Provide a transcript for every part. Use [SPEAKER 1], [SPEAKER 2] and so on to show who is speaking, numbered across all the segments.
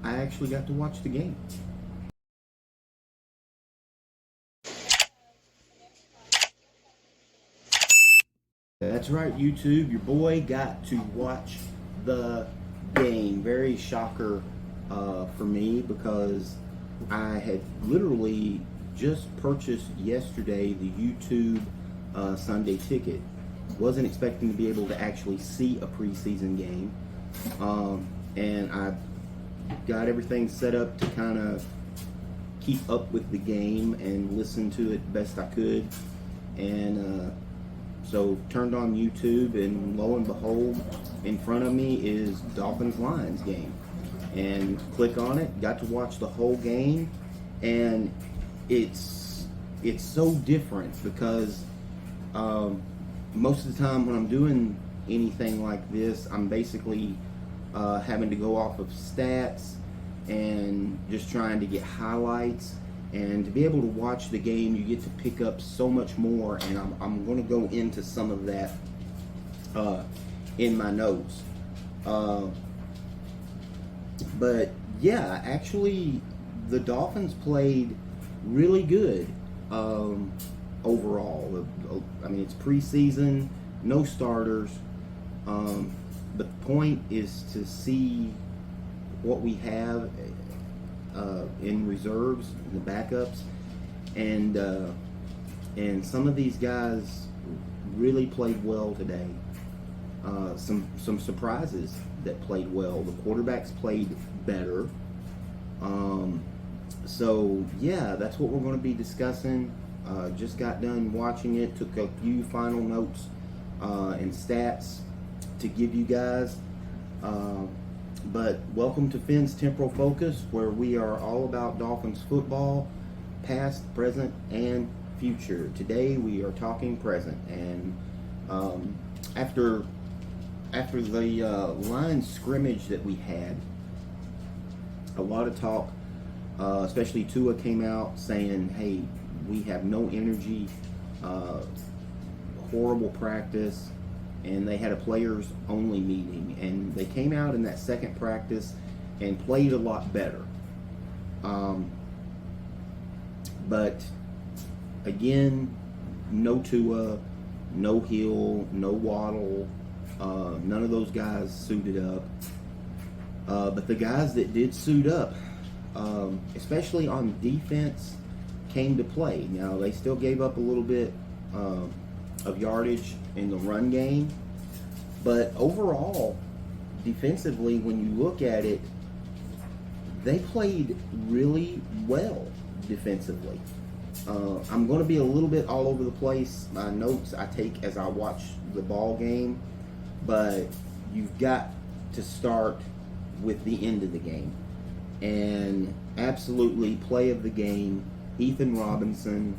[SPEAKER 1] I actually got to watch the game. That's right, YouTube. Your boy got to watch the game. Very shocker for me because I had literally just purchased yesterday the YouTube Sunday ticket. Wasn't expecting to be able to actually see a preseason game. And I got everything set up to kind of keep up with the game and listen to it best I could. And so turned on YouTube, and lo and behold, in front of me is Dolphins-Lions game. And click on it, got to watch the whole game, and it's so different because most of the time when I'm doing anything like this, I'm basically having to go off of stats and just trying to get highlights. And to be able to watch the game, you get to pick up so much more, and I'm going to go into some of that in my notes. But yeah, actually, the Dolphins played really good overall. I mean, it's preseason, no starters. But the point is to see what we have in reserves, in the backups, and some of these guys really played well today. Some surprises that played well. The quarterbacks played better. So yeah, that's what we're going to be discussing. Just got done watching it. Took a few final notes and stats to give you guys. But welcome to Finn's Temporal Focus, where we are all about Dolphins football, past, present, and future. Today we are talking present, and after the Lions scrimmage that we had, a lot of talk, especially Tua came out saying, hey, we have no energy, horrible practice. And they had a players only meeting, and they came out in that second practice and played a lot better. But again, no Tua, no Hill, no Waddle, none of those guys suited up. But the guys that did suit up, especially on defense, came to play. Now, they still gave up a little bit of yardage in the run game, but overall, defensively, when you look at it, they played really well defensively. I'm going to be a little bit all over the place. My notes I take as I watch the ball game, but you've got to start with the end of the game. And absolutely, play of the game, Ethan Robinson.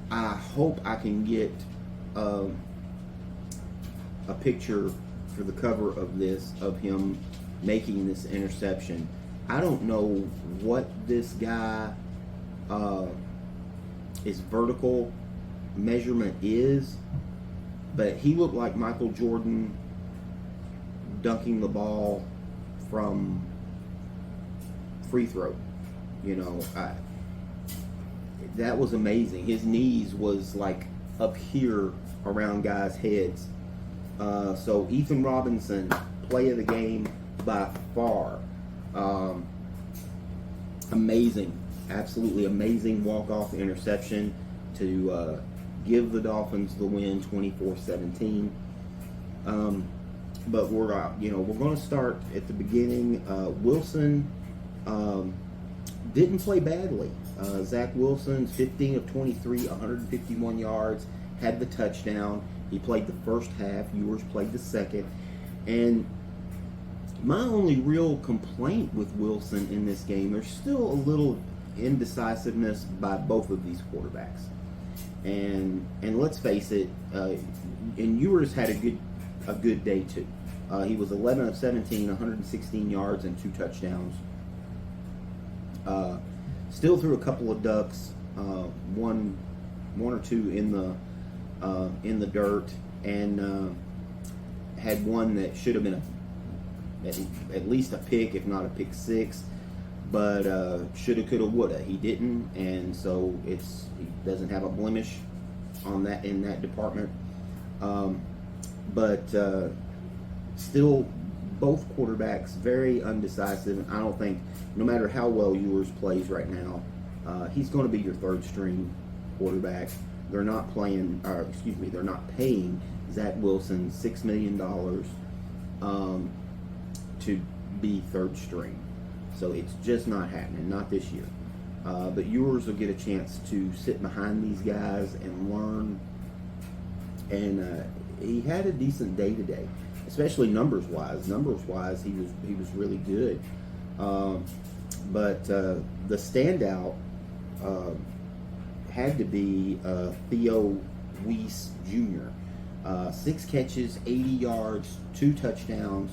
[SPEAKER 1] I hope I can get a picture for the cover of this, of him making this interception. I don't know what this guy his vertical measurement is, but he looked like Michael Jordan dunking the ball from free throw. You know, that was amazing. His knees was like up here around guys' heads. So Ethan Robinson, play of the game by far. Amazing, absolutely amazing walk-off interception to give the Dolphins the win, 24-17. But we're going to start at the beginning. Wilson didn't play badly. Zach Wilson's 15 of 23, 151 yards, had the touchdown. He played the first half. Ewers played the second. And my only real complaint with Wilson in this game, there's still a little indecisiveness by both of these quarterbacks. And let's face it, and Ewers had a good day too. He was 11 of 17, 116 yards and 2 touchdowns. Still threw a couple of ducks, one or two in the dirt, and had one that should have been at least a pick, if not a pick six. But shoulda, coulda, woulda. He didn't, and so he doesn't have a blemish on that in that department. But still, both quarterbacks very undecisive. I don't think, no matter how well Ewers plays right now, he's going to be your third string quarterback. They're not playing, they're not paying Zach Wilson $6 million to be third string. So it's just not happening, not this year. But Ewers will get a chance to sit behind these guys and learn. And he had a decent day today, especially numbers-wise. Numbers-wise, he was really good. But the standout had to be Theo Weiss Jr. 6 catches, 80 yards, 2 touchdowns.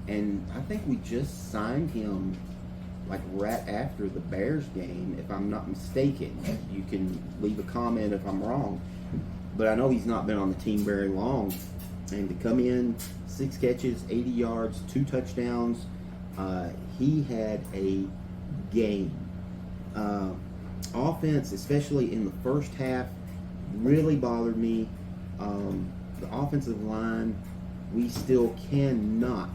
[SPEAKER 1] And I think we just signed him like right after the Bears game, if I'm not mistaken. You can leave a comment if I'm wrong. But I know he's not been on the team very long. And to come in, 6 catches, 80 yards, 2 touchdowns, he had a game. Offense, especially in the first half, really bothered me. The offensive line, we still cannot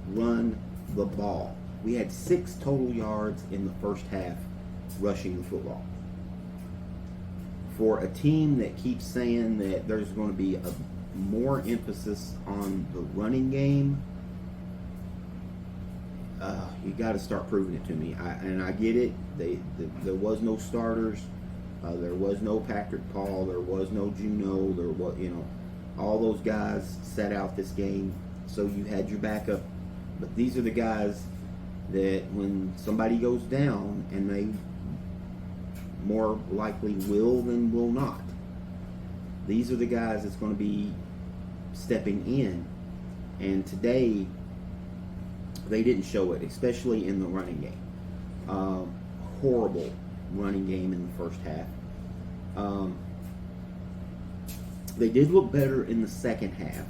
[SPEAKER 1] run the ball. We had 6 total yards in the first half rushing the football. For a team that keeps saying that there's going to be a more emphasis on the running game, you got to start proving it to me. I get it. There was no starters. There was no Patrick Paul. There was no Juno. There was, all those guys sat out this game. So you had your backup. But these are the guys that when somebody goes down, and they more likely will than will not, these are the guys that's going to be stepping in. And today, they didn't show it, especially in the running game. Horrible running game in the first half. They did look better in the second half.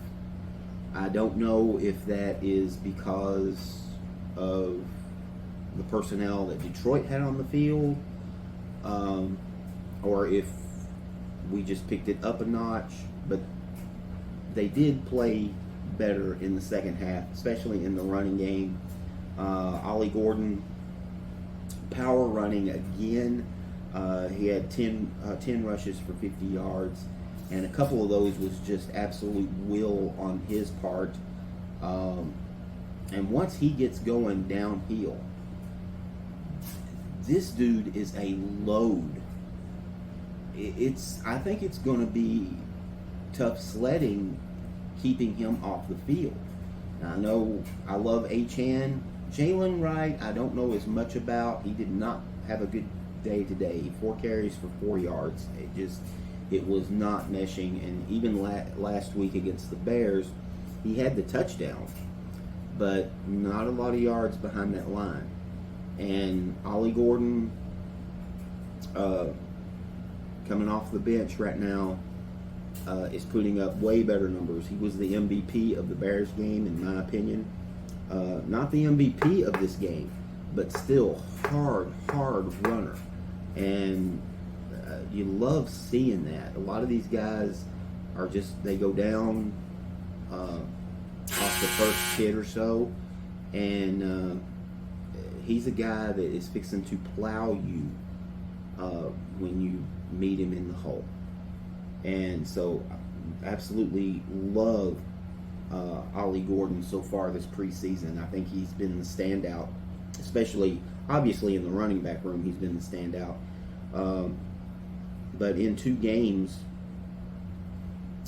[SPEAKER 1] I don't know if that is because of the personnel that Detroit had on the field, or if we just picked it up a notch, but they did play better in the second half, especially in the running game. Ollie Gordon, power running again. He had 10 rushes for 50 yards, and a couple of those was just absolute will on his part. And once he gets going downhill, this dude is a load. I think it's going to be tough sledding keeping him off the field. Now, I know I love Achane. Jalen Wright, I don't know as much about. He did not have a good day today. 4 carries for 4 yards. It was not meshing. And even last week against the Bears, he had the touchdown, but not a lot of yards behind that line. And Ollie Gordon, coming off the bench right now, is putting up way better numbers. He was the MVP of the Bears game, in my opinion. Not the MVP of this game, but still hard runner. And you love seeing that. A lot of these guys are they go down off the first hit or so, and he's a guy that is fixing to plow you when you meet him in the hole. And so absolutely love Ollie Gordon so far this preseason. I think he's been the standout, especially obviously in the running back room. He's been the standout. But in 2 games,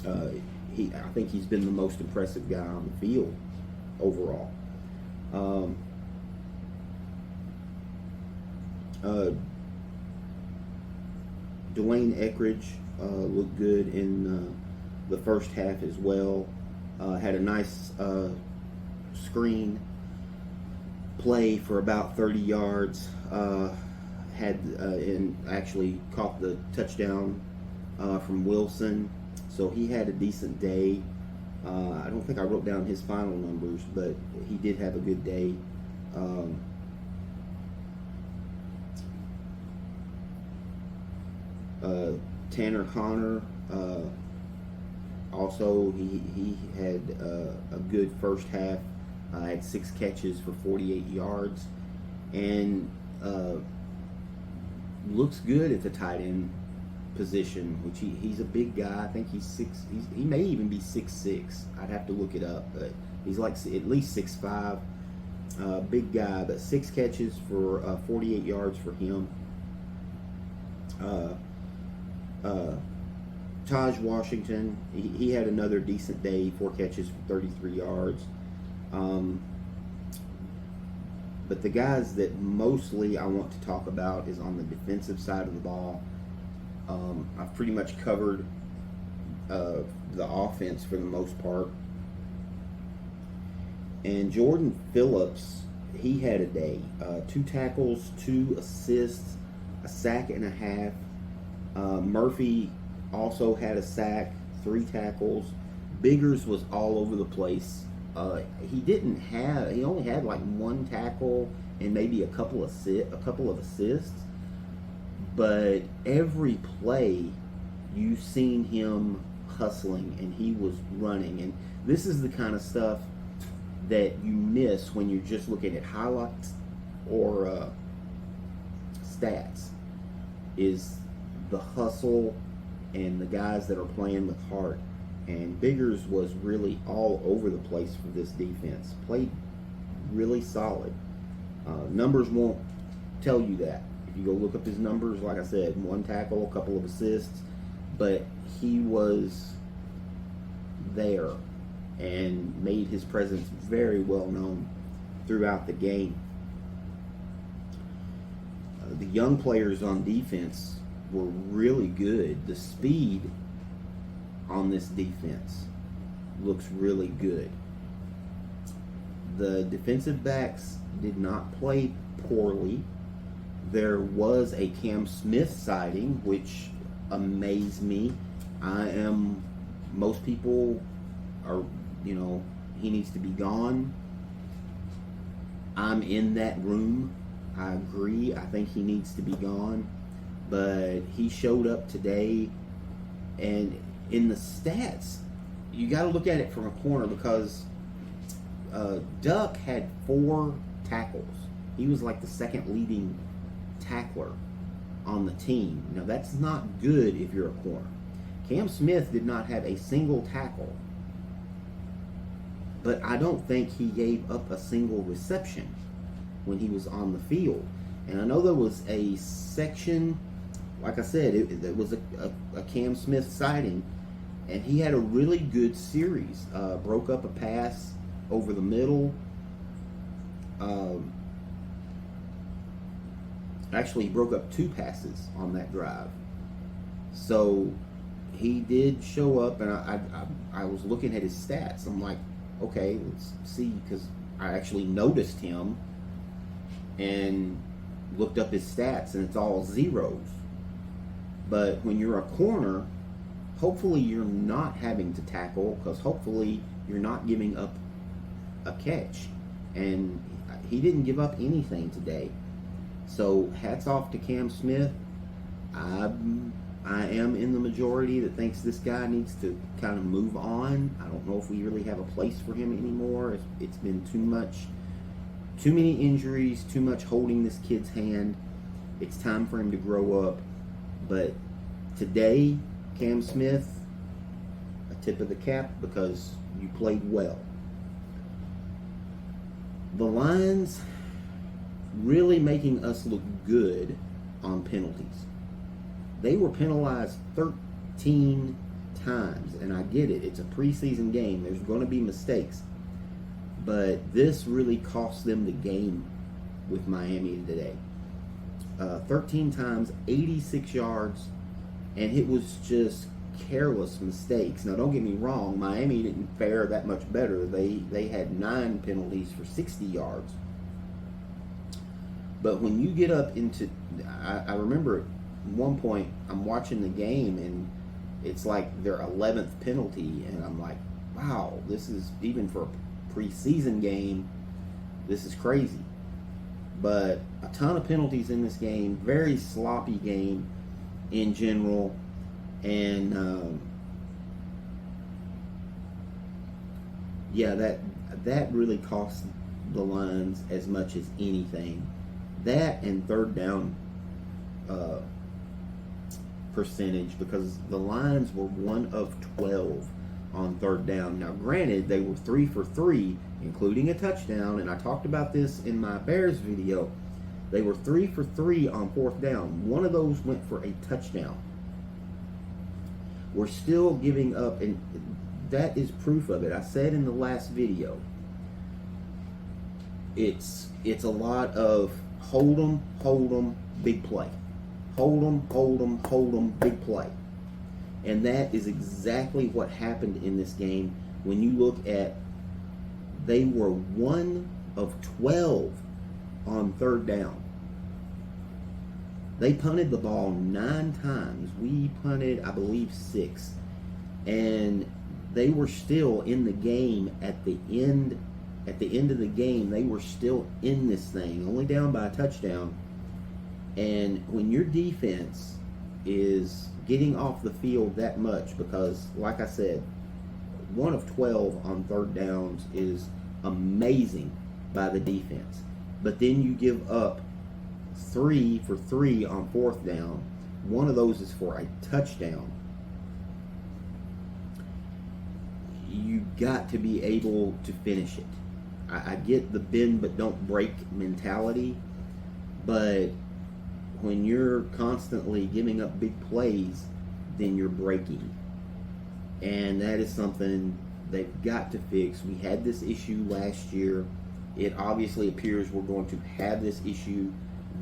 [SPEAKER 1] I think he's been the most impressive guy on the field overall. Dwayne Eckridge looked good in the first half as well. Had a nice screen play for about 30 yards. And actually caught the touchdown from Wilson. So he had a decent day. I don't think I wrote down his final numbers, but he did have a good day. Um, Tanner Connor, also he had a good first half. Had 6 catches for 48 yards, and looks good at the tight end position, which he's a big guy. I think he may even be 6'6". I'd have to look it up, but he's like at least 6'5". Big guy, but 6 catches for 48 yards for him. Taj Washington, he had another decent day, 4 catches for 33 yards. But the guys that mostly I want to talk about is on the defensive side of the ball. I've pretty much covered the offense for the most part. And Jordan Phillips, he had a day. 2 tackles, 2 assists, a sack and a half. Murphy also had a sack, 3 tackles. Biggers was all over the place. He only had like 1 tackle and maybe a couple of assists. But every play, you've seen him hustling, and he was running. And this is the kind of stuff that you miss when you're just looking at highlights or stats, is the hustle and the guys that are playing with heart. And Biggers was really all over the place for this defense. Played really solid. Numbers won't tell you that. If you go look up his numbers, like I said, 1 tackle, a couple of assists, but he was there and made his presence very well known throughout the game. The young players on defense were really good. The speed on this defense looks really good. The defensive backs did not play poorly. There was a Cam Smith sighting, which amazed me. Most people are, he needs to be gone. I'm in that room. I agree. I think he needs to be gone. But he showed up today, and in the stats, you got to look at it from a corner, because Duck had 4 tackles. He was like the second leading tackler on the team. Now, that's not good if you're a corner. Cam Smith did not have a single tackle, but I don't think he gave up a single reception when he was on the field. And I know there was a section, like I said, it was a Cam Smith sighting, and he had a really good series. Broke up a pass over the middle. Actually, he broke up 2 passes on that drive. So he did show up, and I was looking at his stats. I'm like, okay, let's see, because I actually noticed him and looked up his stats, and it's all zeros. But when you're a corner, hopefully you're not having to tackle, because hopefully you're not giving up a catch. And he didn't give up anything today. So hats off to Cam Smith. I am in the majority that thinks this guy needs to kind of move on. I don't know if we really have a place for him anymore. It's been too many injuries, too much holding this kid's hand. It's time for him to grow up. But today, Cam Smith, a tip of the cap, because you played well. The Lions really making us look good on penalties. They were penalized 13 times, and I get it. It's a preseason game. There's going to be mistakes. But this really cost them the game with Miami today. 13 times, 86 yards, and it was just careless mistakes. Now, don't get me wrong. Miami didn't fare that much better. They had 9 penalties for 60 yards. But when you get up into, I remember at one point I'm watching the game, and it's like their 11th penalty, and I'm like, wow, this is, even for a preseason game, this is crazy. But a ton of penalties in this game, very sloppy game in general, and yeah, that really cost the Lions as much as anything. That and third down percentage, because the Lions were 1 of 12 on third down. Now, granted, they were 3 for 3, including a touchdown, and I talked about this in my Bears video. They were 3 for 3 on fourth down. One of those went for a touchdown. We're still giving up, and that is proof of it. I said in the last video, it's a lot of hold 'em, big play. Hold 'em, big play. And that is exactly what happened in this game. When you look at, they were 1 of 12 on third down. They punted the ball 9 times. We punted, I believe, 6. And they were still in the game at the end. At the end of the game, they were still in this thing, only down by a touchdown. And when your defense is getting off the field that much, because, like I said, 1 of 12 on third downs is amazing by the defense. But then you give up 3 for 3 on fourth down. One of those is for a touchdown. You got to be able to finish it. I get the bend but don't break mentality, but when you're constantly giving up big plays, then you're breaking. And that is something they've got to fix. We had this issue last year. It obviously appears we're going to have this issue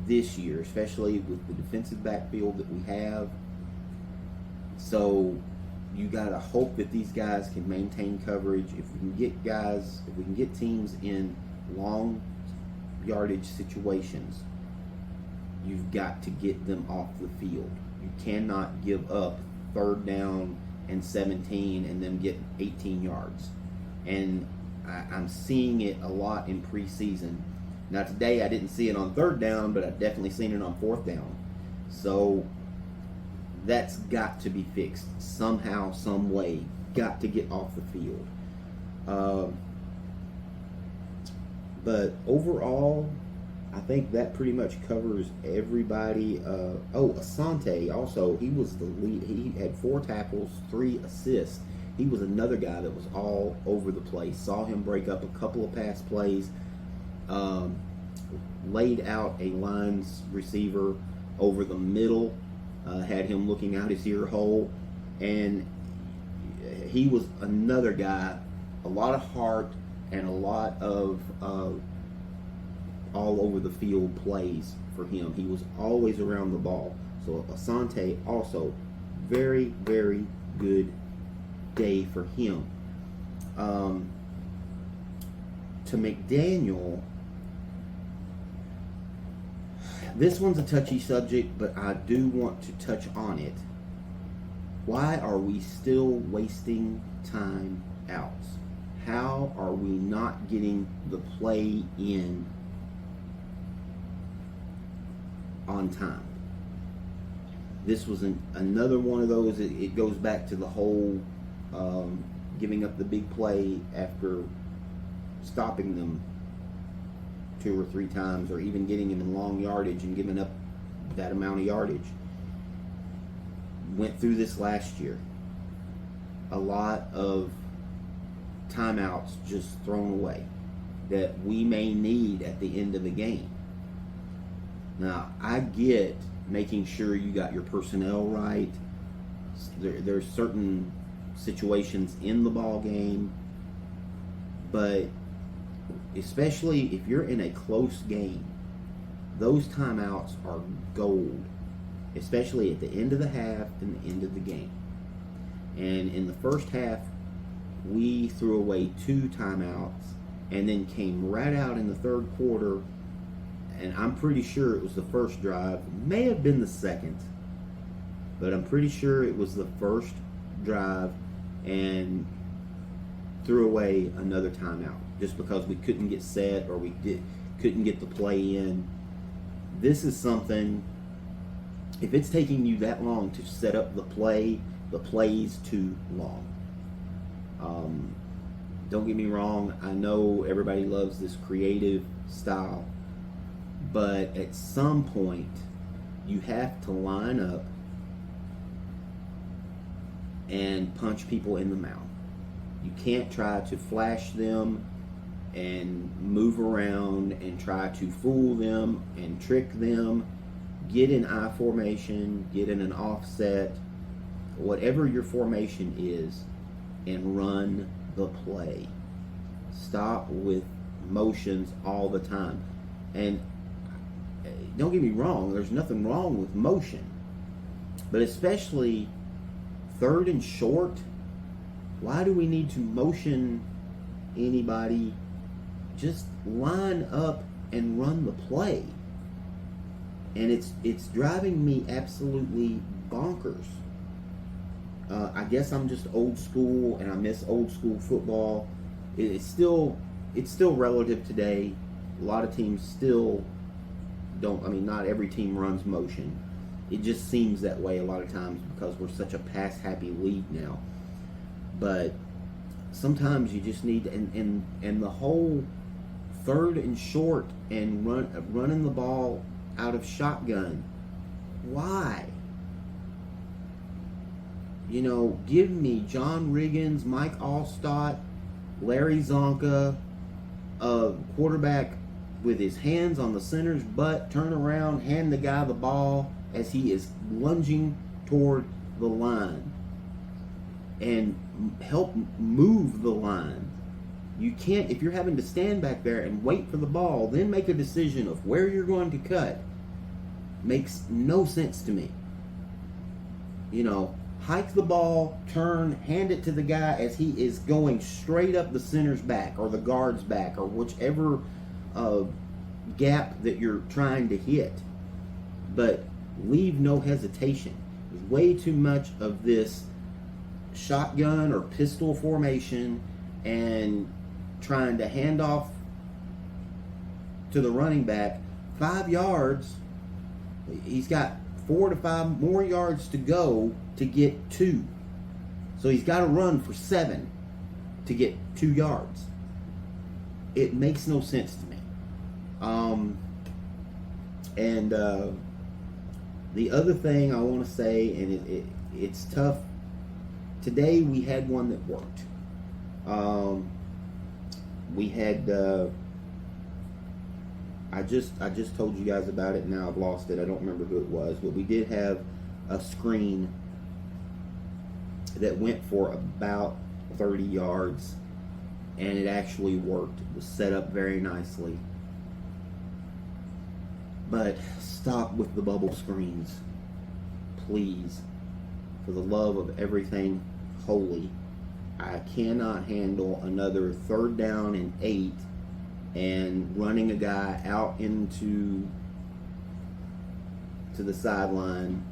[SPEAKER 1] this year, especially with the defensive backfield that we have. So you got to hope that these guys can maintain coverage. If we can get teams in long yardage situations, you've got to get them off the field. You cannot give up third down and 17 and then get 18 yards. And I'm seeing it a lot in preseason. Now today I didn't see it on third down, but I've definitely seen it on fourth down. So that's got to be fixed somehow, some way. Got to get off the field. But overall, I think that pretty much covers everybody. Asante also, he was the lead. He had 4 tackles, 3 assists. He was another guy that was all over the place. Saw him break up a couple of pass plays. Laid out a Lions receiver over the middle. Had him looking out his ear hole. And he was another guy, a lot of heart and a lot of all over the field plays for him. He was always around the ball. So Asante also, very, very good day for him. To McDaniel, this one's a touchy subject, but I do want to touch on it. Why are we still wasting time outs? How are we not getting the play in on time? This was another one of those. It goes back to the whole giving up the big play after stopping them 2 or 3 times, or even getting him in long yardage and giving up that amount of yardage. Went through this last year. A lot of timeouts just thrown away that we may need at the end of the game. Now, I get making sure you got your personnel right. There's certain situations in the ball game, but especially if you're in a close game, those timeouts are gold, especially at the end of the half and the end of the game. And in the first half, we threw away 2 timeouts and then came right out in the third quarter, and I'm pretty sure it was the first drive, may have been the second, but I'm pretty sure it was the first drive, and threw away another timeout just because we couldn't get set or couldn't get the play in. This is something, if it's taking you that long to set up the play's too long. Don't get me wrong, I know everybody loves this creative style, but at some point you have to line up and punch people in the mouth. You can't try to flash them and move around and try to fool them and trick them. Get in I formation, get in an offset, whatever your formation is, and run the play. Stop with motions all the time. And don't get me wrong, there's nothing wrong with motion, but especially third and short, why do we need to motion anybody? Just line up and run the play. And it's driving me absolutely bonkers. I guess I'm just old school, and I miss old school football. It's still relative today. A lot of teams still don't. I mean, not every team runs motion. It just seems that way a lot of times because we're such a pass-happy league now. But sometimes you just need, and the whole third and short and running the ball out of shotgun. Why? You know, give me John Riggins, Mike Allstott, Larry Zonka, a quarterback with his hands on the center's butt, turn around, hand the guy the ball as he is lunging toward the line, and help move the line. You can't, if you're having to stand back there and wait for the ball, then make a decision of where you're going to cut. Makes no sense to me. You know, hike the ball, turn, hand it to the guy as he is going straight up the center's back or the guard's back or whichever gap that you're trying to hit. But leave no hesitation. There's way too much of this shotgun or pistol formation and trying to hand off to the running back 5 yards. He's got 4 to 5 more yards to go to get 2. So he's got to run for 7 to get 2 yards. It makes no sense to me. The other thing I want to say, and it's tough. Today we had one that worked. We had. I just told you guys about it. Now I've lost it. I don't remember who it was, but we did have a screen that went for about 30 yards, and it actually worked. It was set up very nicely. But stop with the bubble screens, please. For the love of everything holy, I cannot handle another 3rd down and 8 and running a guy out into the sideline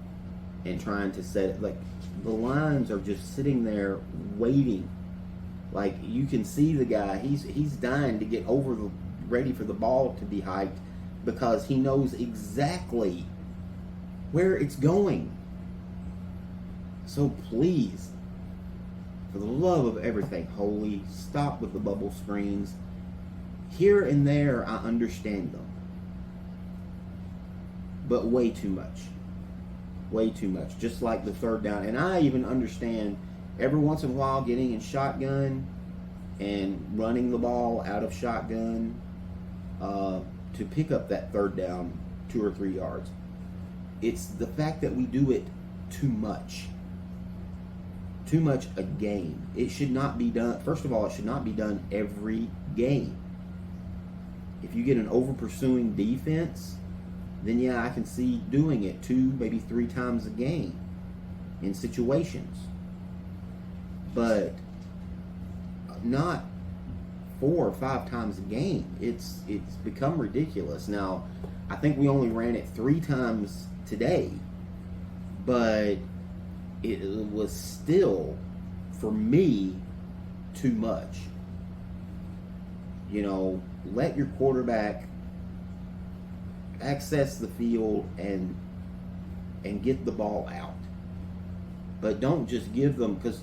[SPEAKER 1] and trying to set it. Like, the lines are just sitting there waiting. Like, you can see the guy, he's dying to get ready for the ball to be hiked because he knows exactly where it's going. So please, for the love of everything holy, stop with the bubble screens. Here and there, I understand them. But way too much. Way too much. Just like the 3rd down. And I even understand every once in a while getting in shotgun and running the ball out of shotgun to pick up that 3rd down 2 or 3 yards. It's the fact that we do it too much. Too much a game. It should not be done. First of all, it should not be done every game. If you get an over-pursuing defense, then yeah, I can see doing it 2, maybe 3 times a game in situations. But not 4 or 5 times a game. It's become ridiculous. Now, I think we only ran it 3 times today, but it was still, for me, too much. You know, let your quarterback access the field and get the ball out. But don't just give them, because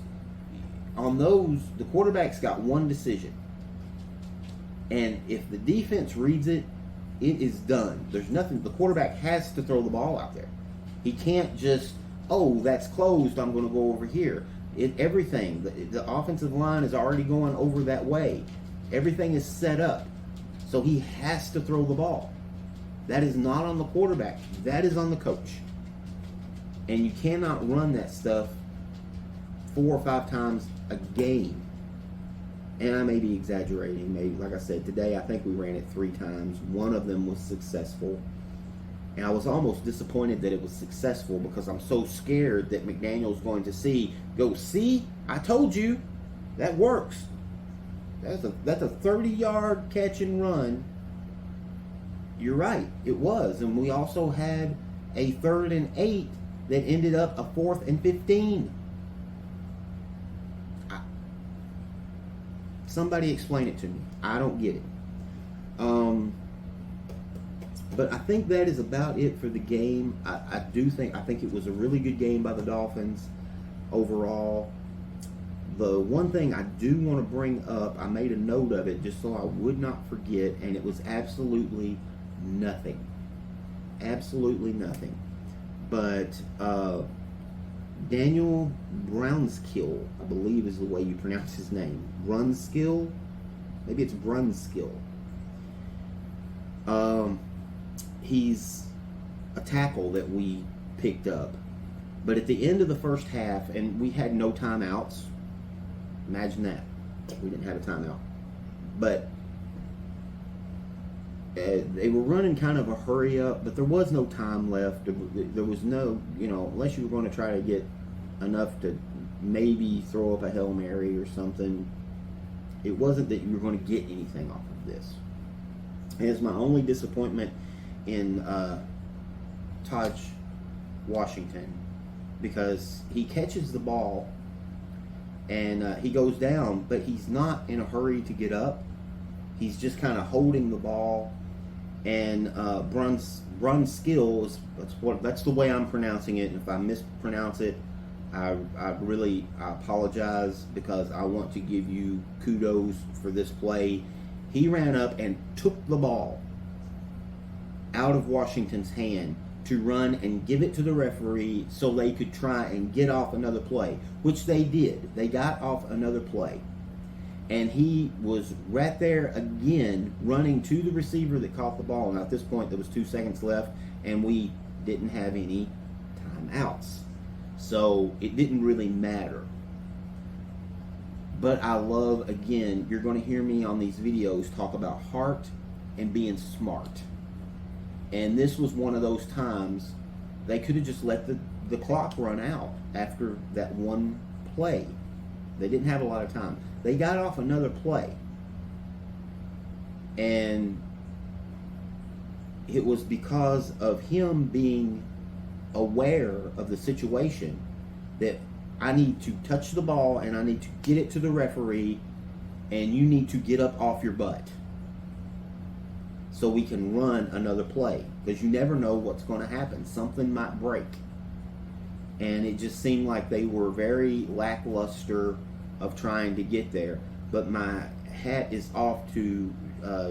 [SPEAKER 1] on those, the quarterback's got one decision. And if the defense reads it, it is done. There's nothing. The quarterback has to throw the ball out there. He can't just, oh, that's closed, I'm going to go over here. Everything, the offensive line is already going over that way. Everything is set up. So he has to throw the ball. That is not on the quarterback. That is on the coach. And you cannot run that stuff 4 or 5 times a game. And I may be exaggerating. Maybe, like I said, today I think we ran it 3 times. One of them was successful. And I was almost disappointed that it was successful because I'm so scared that McDaniel's going to go, see, I told you, that works. That's a 30-yard catch and run. You're right, it was. And we also had a 3rd and 8 that ended up a 4th and 15. Somebody explain it to me. I don't get it. But I think that is about it for the game. I think it was a really good game by the Dolphins overall. The one thing I do want to bring up, I made a note of it just so I would not forget, and it was absolutely nothing. Absolutely nothing. But Daniel Brownskill, I believe is the way you pronounce his name. Brunskill? Maybe it's Brunskill. He's a tackle that we picked up. But at the end of the first half, and we had no timeouts. Imagine that. We didn't have a timeout. But they were running kind of a hurry up, but there was no time left. There was no, unless you were going to try to get enough to maybe throw up a Hail Mary or something, it wasn't that you were going to get anything off of this. And it's my only disappointment in Taj Washington, because he catches the ball and he goes down, but he's not in a hurry to get up. He's just kind of holding the ball, and Brunskill is that's the way I'm pronouncing it. And if I mispronounce it, I apologize, because I want to give you kudos for this play. He ran up and took the ball out of Washington's hand to run and give it to the referee so they could try and get off another play, which they did. They got off another play. And he was right there again, running to the receiver that caught the ball. Now, at this point, there was 2 seconds left, and we didn't have any timeouts. So it didn't really matter. But I love, again, you're going to hear me on these videos talk about heart and being smart. And this was one of those times they could have just let the clock run out after that one play. They didn't have a lot of time. They got off another play. And it was because of him being aware of the situation that I need to touch the ball and I need to get it to the referee, and you need to get up off your butt so we can run another play, because you never know what's going to happen. Something might break. And it just seemed like they were very lackluster of trying to get there. But my hat is off to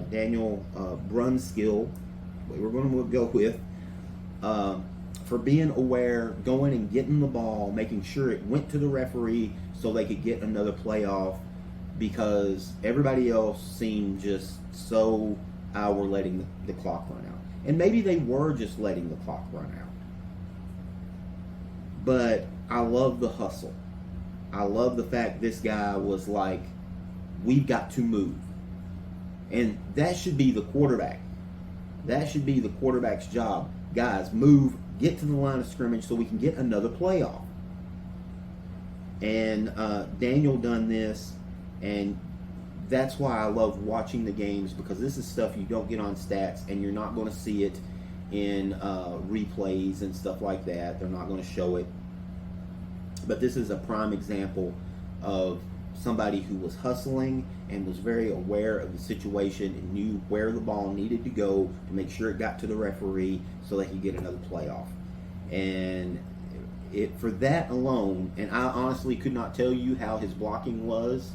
[SPEAKER 1] Daniel Brunskill, we're going to go with, for being aware, going and getting the ball, making sure it went to the referee so they could get another play off, because everybody else seemed just so, we're letting the clock run out. And maybe they were just letting the clock run out. But I love the hustle. I love the fact this guy was like, we've got to move. And that should be the quarterback. That should be the quarterback's job. Guys, move, get to the line of scrimmage so we can get another play off. And Daniel done this, and that's why I love watching the games, because this is stuff you don't get on stats, and you're not going to see it in replays and stuff like that. They're not going to show it. But this is a prime example of somebody who was hustling and was very aware of the situation and knew where the ball needed to go to make sure it got to the referee so they could get another playoff. And for that alone, and I honestly could not tell you how his blocking was.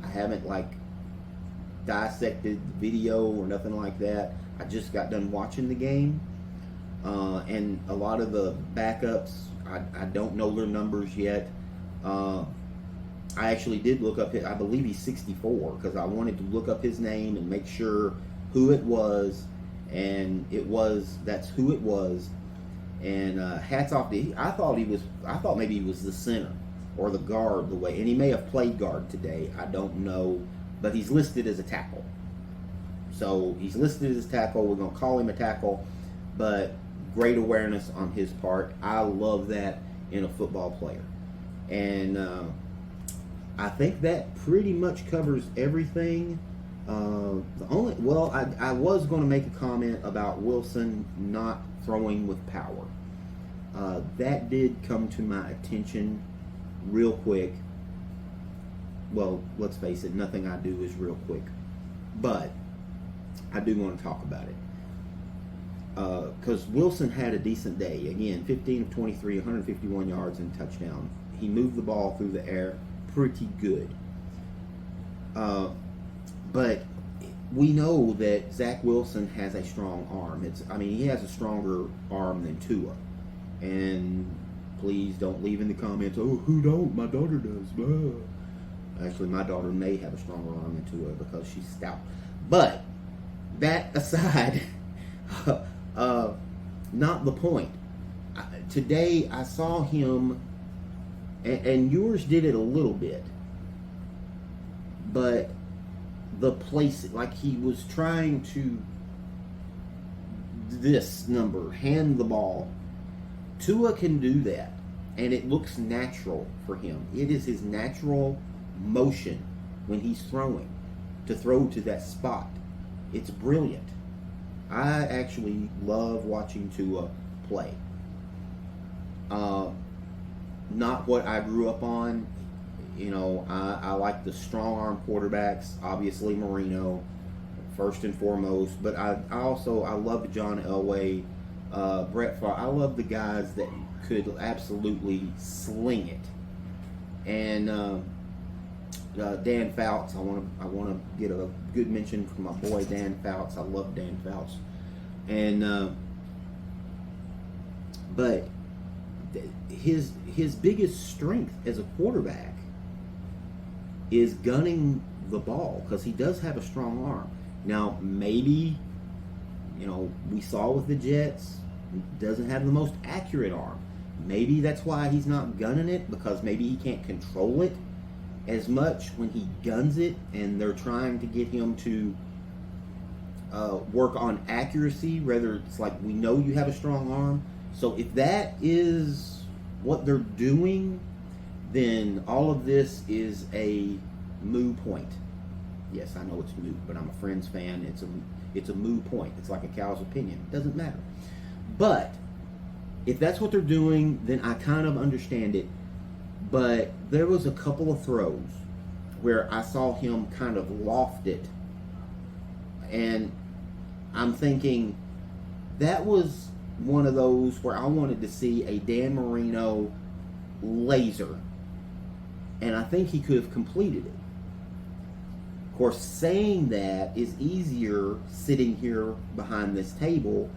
[SPEAKER 1] I haven't dissected the video or nothing like that. I just got done watching the game, and a lot of the backups, I don't know their numbers yet. I actually did look up I believe he's 64, because I wanted to look up his name and make sure who it was, and that's who it was. And hats off to I thought maybe he was the center or the guard and he may have played guard today. I don't know, but he's listed as a tackle. So he's listed as a tackle. We're gonna call him a tackle, but great awareness on his part. I love that in a football player, and I think that pretty much covers everything. I was going to make a comment about Wilson not throwing with power. That did come to my attention real quick. Well, let's face it, nothing I do is real quick, but I do want to talk about it. Because Wilson had a decent day. Again, 15 of 23, 151 yards and touchdown. He moved the ball through the air pretty good. But we know that Zach Wilson has a strong arm. He has a stronger arm than Tua. And please don't leave in the comments, oh, who don't? My daughter does. Blah. Actually, my daughter may have a stronger arm than Tua because she's stout. But that aside, not the point. Today I saw him, and yours did it a little bit, but the place, he was trying to hand the ball. Tua can do that, and it looks natural for him. It is his natural motion when he's throwing, to throw to that spot. It's brilliant. I actually love watching Tua play. Not what I grew up on. I like the strong arm quarterbacks. Obviously Marino, first and foremost. But I love John Elway, Brett Favre. I love the guys that could absolutely sling it. And Dan Fouts. I want to get a good mention from my boy Dan Fouts. I love Dan Fouts. And but his biggest strength as a quarterback is gunning the ball, because he does have a strong arm. Now, maybe, we saw with the Jets, he doesn't have the most accurate arm. Maybe that's why he's not gunning it, because maybe he can't control it as much when he guns it, and they're trying to get him to work on accuracy. Rather, it's we know you have a strong arm. So if that is what they're doing, then all of this is a moo point. Yes, I know it's moot, but I'm a Friends fan. It's a moo point. It's like a cow's opinion. It doesn't matter. But if that's what they're doing, then I kind of understand it. But there was a couple of throws where I saw him kind of loft it, and I'm thinking that was one of those where I wanted to see a Dan Marino laser, and I think he could have completed it. Of course, saying that is easier sitting here behind this table,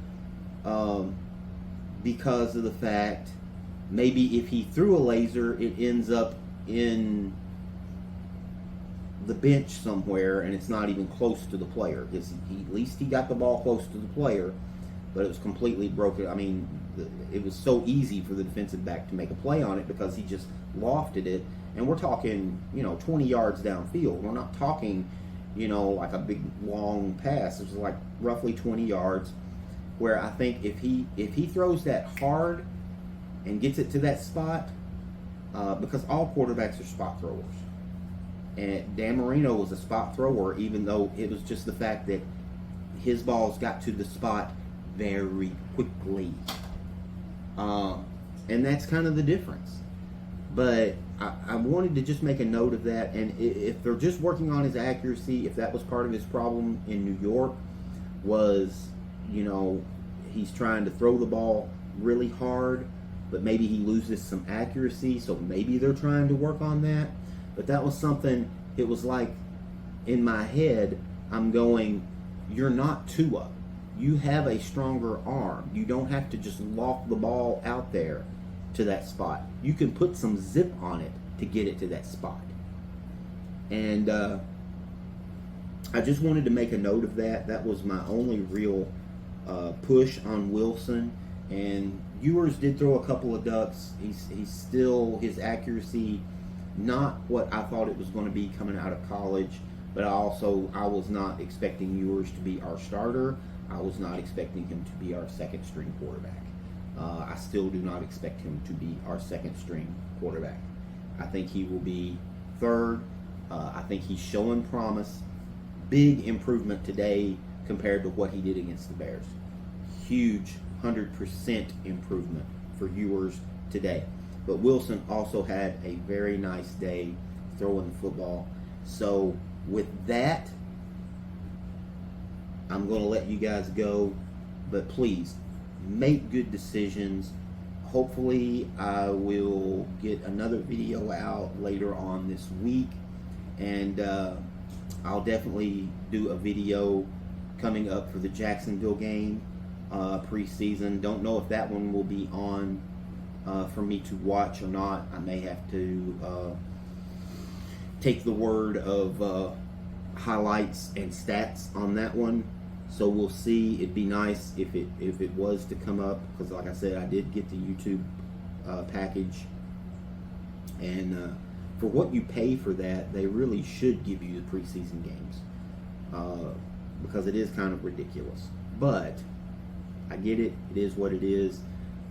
[SPEAKER 1] because of the fact maybe if he threw a laser, it ends up in the bench somewhere and it's not even close to the player. Because at least he got the ball close to the player, but it was completely broken. It was so easy for the defensive back to make a play on it because he just lofted it. And we're talking, 20 yards downfield. We're not talking, like a big long pass. It was roughly 20 yards, where I think if he throws that hard and gets it to that spot, because all quarterbacks are spot throwers. And Dan Marino was a spot thrower, even though it was just the fact that his balls got to the spot very quickly. And that's kind of the difference. But I wanted to just make a note of that. And if they're just working on his accuracy, if that was part of his problem in New York, was, he's trying to throw the ball really hard, but maybe he loses some accuracy, so maybe they're trying to work on that. But that was something, it was like in my head, I'm going, you're not Tua. You have a stronger arm. You don't have to just loft the ball out there to that spot. You can put some zip on it to get it to that spot. And I just wanted to make a note of that. That was my only real push on Wilson. And Ewers did throw a couple of ducks. He's still, his accuracy, not what I thought it was going to be coming out of college. But I was not expecting Ewers to be our starter. I was not expecting him to be our second string quarterback. I still do not expect him to be our second string quarterback. I think he will be third. I think he's showing promise. Big improvement today compared to what he did against the Bears. Huge 100% improvement for Ewers today. But Wilson also had a very nice day throwing the football. So with that, I'm going to let you guys go. But please, make good decisions. Hopefully, I will get another video out later on this week. And I'll definitely do a video coming up for the Jacksonville game, preseason. Don't know if that one will be on for me to watch or not. I may have to take the word of highlights and stats on that one. So we'll see. It'd be nice if it was to come up, because like I said, I did get the YouTube package, and for what you pay for that, they really should give you the preseason games, because it is kind of ridiculous. But I get it. It is what it is.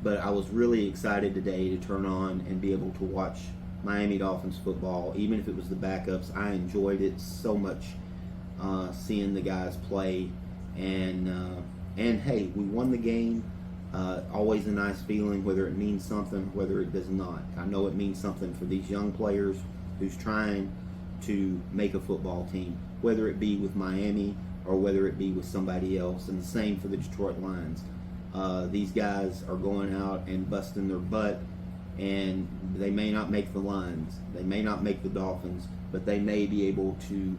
[SPEAKER 1] But I was really excited today to turn on and be able to watch Miami Dolphins football, even if it was the backups. I enjoyed it so much, seeing the guys play. And hey, we won the game. Always a nice feeling, whether it means something, whether it does not. I know it means something for these young players who's trying to make a football team, whether it be with Miami or whether it be with somebody else. And the same for the Detroit Lions. These guys are going out and busting their butt, and they may not make the Lions, they may not make the Dolphins, but they may be able to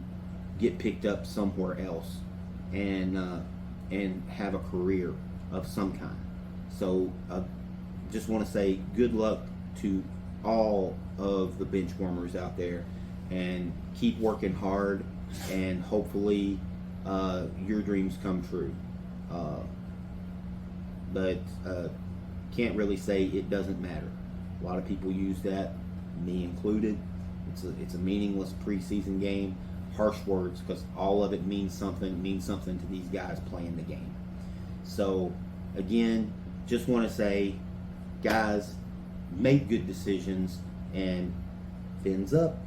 [SPEAKER 1] get picked up somewhere else and have a career of some kind. So just want to say good luck to all of the bench warmers out there, and keep working hard, and hopefully your dreams come true. But can't really say it doesn't matter. A lot of people use that, me included. It's a meaningless preseason game. Harsh words, because all of it means something to these guys playing the game. So again, just want to say, guys, make good decisions, and fins up.